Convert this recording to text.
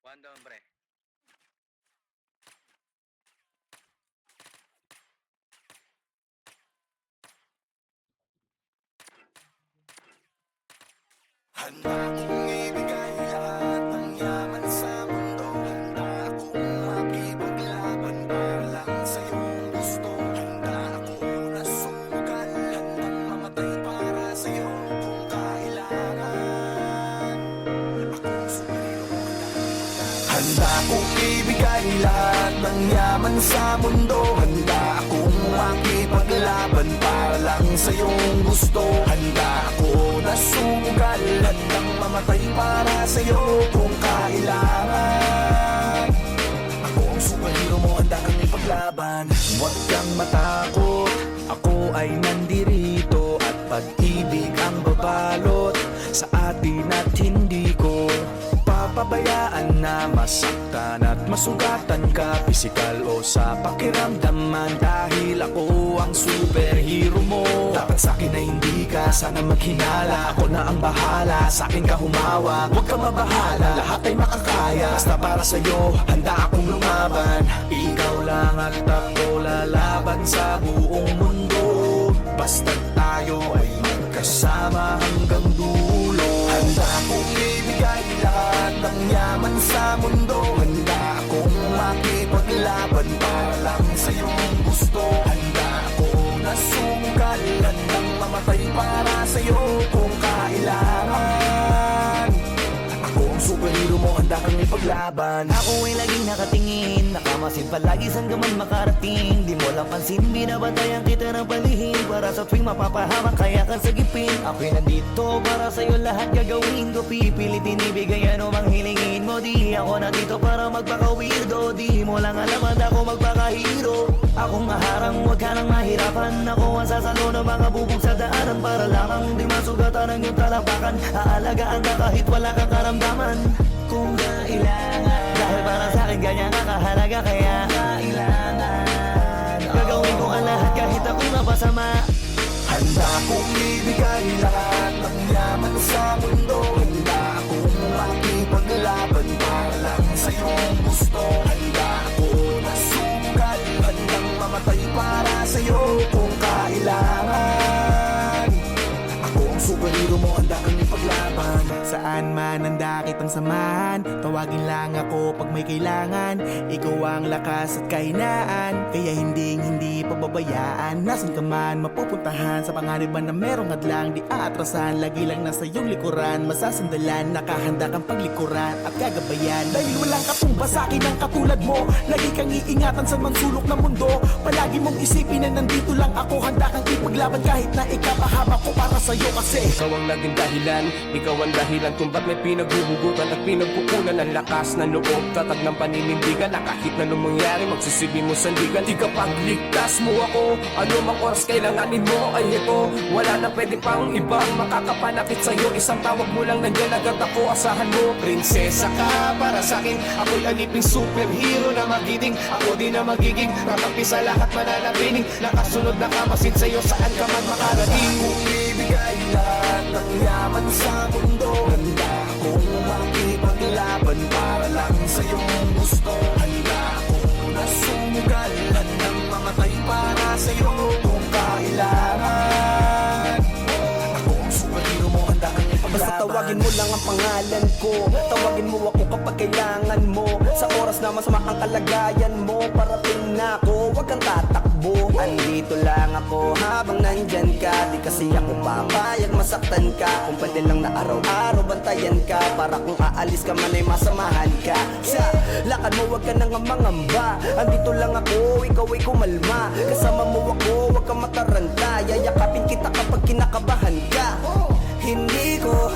One down, pre. Handa kong ibigay lahat ng yaman sa mundo. Handa akong makipaglaban para lang sa iyong gusto. Handa ako na sumugal, handang mamatay para sa iyo kung kailangan. Akong superhero, handa kong ibigay lahat ng yaman sa mundo. Handa akong makipaglaban para lang sa iyong gusto. Handa ako na sumugal, handang mamatay para sa iyo kung kailangan. Ako ang superhero mo, handa kang ipaglaban. Huwag kang matakot, ako ay nandirito. At pag-ibig ang babalot sa atin at hindi ko papabayaan na masaktan at masugatan ka, pisikal o sa pakiramdaman. Dahil ako ang superhero mo, dapat sa'kin ay hindi ka sana maghinala. Ako na ang bahala, sa'kin ka humawak, huwag ka mabahala, lahat ay makakaya. Basta para sa'yo, handa akong lumaban. Ikaw lang at ako lalaban sa buong mundo. Basta tayo ay magkasama hanggang dulo. Handa akong ibigay lahat ng yaman sa mundo. Handa akong makipaglaban para lang sa iyong gusto. Handa ako na sumugal, handang mamatay para sa iyo kung kailangan. Ako ang superhero mo, handa kang ipaglaban. Ako ay laging nakatingin, nakamasid palagi saan ka man makarating. Di mo lang pansin, binabantayan kita ng palihim. Para sa tuwing mapapahamak, kaya kang sagipin. Ako'y nandito para sa'yo, lahat gagawin ko. Pipilitin ibigay ano mang hilingin mo. Di ako nandito para magpaka-weirdo. Di mo lang alam at ako magpaka-hero. Akong maharang, huwag ka nang mahirapan. Ako ang sasalo ng mga bubog sa daanan. Para lamang di masugatan ang iyong talapakan. Aalagaan ka kahit wala kang karamdaman kung kailangan. Dahil para sa'kin ganyan ang kahalaga, kaya kailangan gagawin ko ang lahat kahit ako'y mapasama. Handa akong ibigay lahat ng yaman sa mundo. Handa akong makipaglaban para lang sa iyong gusto. Handa ako na sumugal, handang mamatay para sa iyo kung kailangan. Ako ang superhero mo, handa kang ipaglaban. Saan man handa kitang samahan, tawagin lang ako pag may kailangan. Ikaw ang lakas at kahinaan, kaya hindi pababayaan. Nasaan ka man mapupuntahan, sa panganiban na merong hadlang di aatrasan. Lagi lang nasa iyong likuran, masasandalan, nakahanda kang paglikuran at gagabayan. Dahil walang katumba sa akin ang katulad mo, lagi kang iingatan sa mansulok ng mundo. Palagi mong isipin na nandito lang ako, handa kang ipaglaban kahit na ikapahama ko para sa'yo. Kasi ikaw ang naging dahilan, ikaw ang dahilan kung ba't may pinaghuhugutan at pinagpupunan ng lakas ng loob, tatag ng paninindigan na kahit na nung mangyari magsisilbi mo sandigan. Di ka pagligtas mo ako, ano mang oras kailanganin mo ay ito. Wala na pwede pang ibang makakapanakit sa'yo, isang tawag mo lang nandiyan agad ako, asahan mo. Prinsesa ka para sa'kin, ako'y aliping superhero na magiting. Ako din na magiging kakampi sa lahat, mananatiling nakasunod na kamasid sa'yo saan ka man makarating. Kung ibigay lahat ng yaman sa mundo, handa akong makipaglaban para lang sa iyong gusto. Handa ako na sumugal, handang mamatay para sa iyo kung kailangan. Ako ang superhero mo, handa kang ipaglaban. Basta tawagin mo lang ang pangalan ko, tawagin mo ako kapag kailangan mo. Sa oras na masama ang kalagayan mo, parating na ako, huwag kang tatakbo. Andito lang ako habang nandyan ka, di kasi ako papayag masaktan ka. Kung pwede lang na araw-araw bantayan ka, para kung aalis ka man ay masamahan ka. Sa lakad mo huwag ka nang mangamba, andito lang ako, ikaw ay kumalma. Kasama mo ako, huwag kang mataranta, yayakapin kita kapag kinakabahan ka. Hindi ko